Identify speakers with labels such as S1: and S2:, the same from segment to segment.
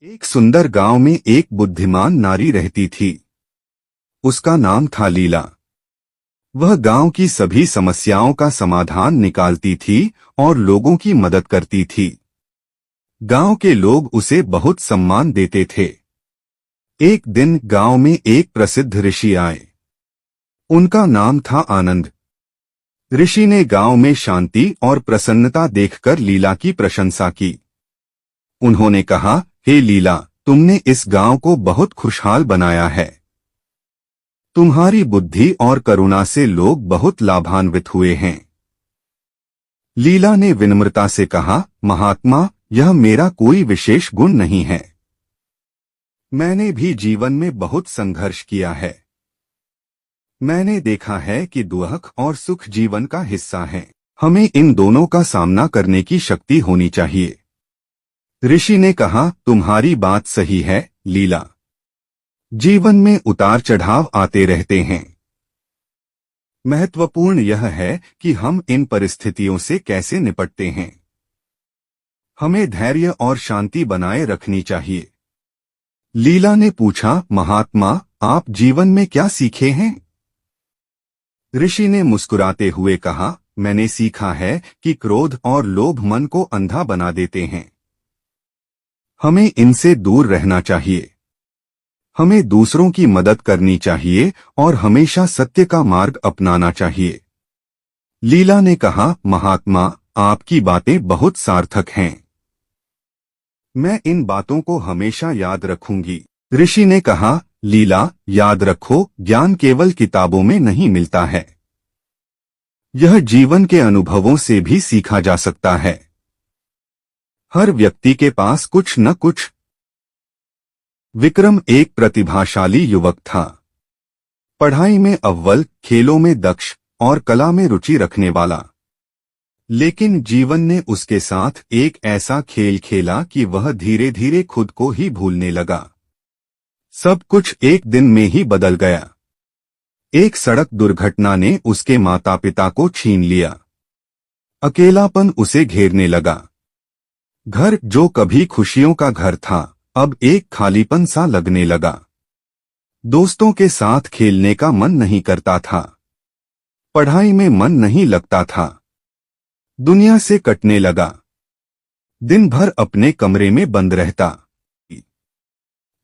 S1: एक सुंदर गांव में एक बुद्धिमान नारी रहती थी। उसका नाम था लीला। वह गांव की सभी समस्याओं का समाधान निकालती थी और लोगों की मदद करती थी। गांव के लोग उसे बहुत सम्मान देते थे। एक दिन गांव में एक प्रसिद्ध ऋषि आए। उनका नाम था आनंद। ऋषि ने गांव में शांति और प्रसन्नता देखकर लीला की प्रशंसा की। उन्होंने कहा, हे लीला, तुमने इस गांव को बहुत खुशहाल बनाया है। तुम्हारी बुद्धि और करुणा से लोग बहुत लाभान्वित हुए हैं। लीला ने विनम्रता से कहा, महात्मा, यह मेरा कोई विशेष गुण नहीं है। मैंने भी जीवन में बहुत संघर्ष किया है। मैंने देखा है कि दुख और सुख जीवन का हिस्सा है। हमें इन दोनों का सामना करने की शक्ति होनी चाहिए। ऋषि ने कहा, तुम्हारी बात सही है लीला। जीवन में उतार चढ़ाव आते रहते हैं। महत्वपूर्ण यह है कि हम इन परिस्थितियों से कैसे निपटते हैं। हमें धैर्य और शांति बनाए रखनी चाहिए। लीला ने पूछा, महात्मा, आप जीवन में क्या सीखे हैं? ऋषि ने मुस्कुराते हुए कहा, मैंने सीखा है कि क्रोध और लोभ मन को अंधा बना देते हैं। हमें इनसे दूर रहना चाहिए। हमें दूसरों की मदद करनी चाहिए और हमेशा सत्य का मार्ग अपनाना चाहिए। लीला ने कहा, महात्मा, आपकी बातें बहुत सार्थक हैं। मैं इन बातों को हमेशा याद रखूंगी। ऋषि ने कहा, लीला, याद रखो, ज्ञान केवल किताबों में नहीं मिलता है। यह जीवन के अनुभवों से भी सीखा जा सकता है। हर व्यक्ति के पास कुछ न कुछ। विक्रम एक प्रतिभाशाली युवक था। पढ़ाई में अव्वल, खेलों में दक्ष और कला में रुचि रखने वाला। लेकिन जीवन ने उसके साथ एक ऐसा खेल खेला कि वह धीरे धीरे खुद को ही भूलने लगा। सब कुछ एक दिन में ही बदल गया। एक सड़क दुर्घटना ने उसके माता पिता को छीन लिया। अकेलापन उसे घेरने लगा। घर जो कभी खुशियों का घर था, अब एक खालीपन सा लगने लगा। दोस्तों के साथ खेलने का मन नहीं करता था। पढ़ाई में मन नहीं लगता था। दुनिया से कटने लगा। दिन भर अपने कमरे में बंद रहता।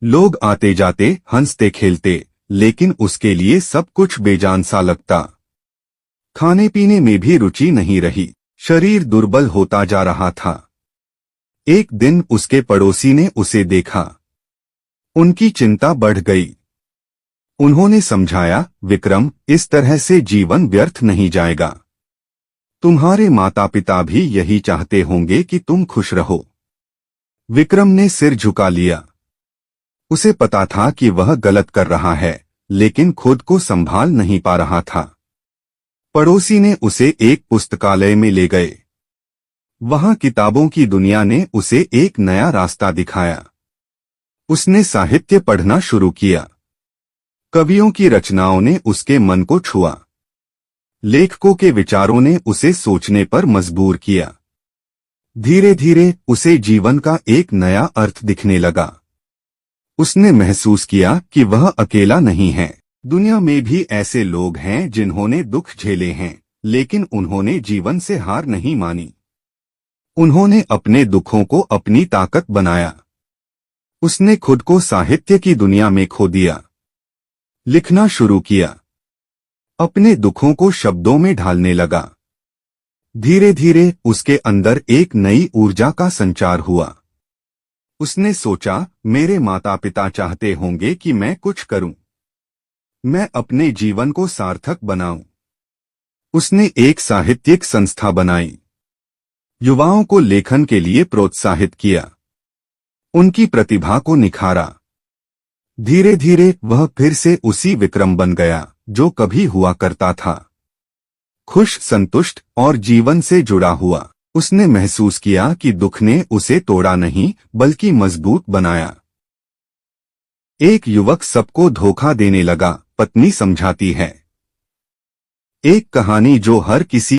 S1: लोग आते जाते, हंसते खेलते, लेकिन उसके लिए सब कुछ बेजान सा लगता। खाने पीने में भी रुचि नहीं रही। शरीर दुर्बल होता जा रहा था। एक दिन उसके पड़ोसी ने उसे देखा। उनकी चिंता बढ़ गई। उन्होंने समझाया, विक्रम, इस तरह से जीवन व्यर्थ नहीं जाएगा। तुम्हारे माता पिता भी यही चाहते होंगे कि तुम खुश रहो। विक्रम ने सिर झुका लिया। उसे पता था कि वह गलत कर रहा है, लेकिन खुद को संभाल नहीं पा रहा था। पड़ोसी ने उसे एक पुस्तकालय में ले गए। वहां किताबों की दुनिया ने उसे एक नया रास्ता दिखाया। उसने साहित्य पढ़ना शुरू किया। कवियों की रचनाओं ने उसके मन को छुआ। लेखकों के विचारों ने उसे सोचने पर मजबूर किया। धीरे धीरे उसे जीवन का एक नया अर्थ दिखने लगा। उसने महसूस किया कि वह अकेला नहीं है। दुनिया में भी ऐसे लोग हैं जिन्होंने दुख झेले हैं, लेकिन उन्होंने जीवन से हार नहीं मानी। उन्होंने अपने दुखों को अपनी ताकत बनाया। उसने खुद को साहित्य की दुनिया में खो दिया। लिखना शुरू किया। अपने दुखों को शब्दों में ढालने लगा। धीरे धीरे उसके अंदर एक नई ऊर्जा का संचार हुआ। उसने सोचा, मेरे माता पिता चाहते होंगे कि मैं कुछ करूं। मैं अपने जीवन को सार्थक बनाऊं। उसने एक साहित्यिक संस्था बनाई। युवाओं को लेखन के लिए प्रोत्साहित किया। उनकी प्रतिभा को निखारा। धीरे धीरे वह फिर से उसी विक्रम बन गया जो कभी हुआ करता था। खुश, संतुष्ट और जीवन से जुड़ा हुआ। उसने महसूस किया कि दुख ने उसे तोड़ा नहीं, बल्कि मजबूत बनाया। एक युवक सबको धोखा देने लगा, पत्नी समझाती है। एक कहानी जो हर किसी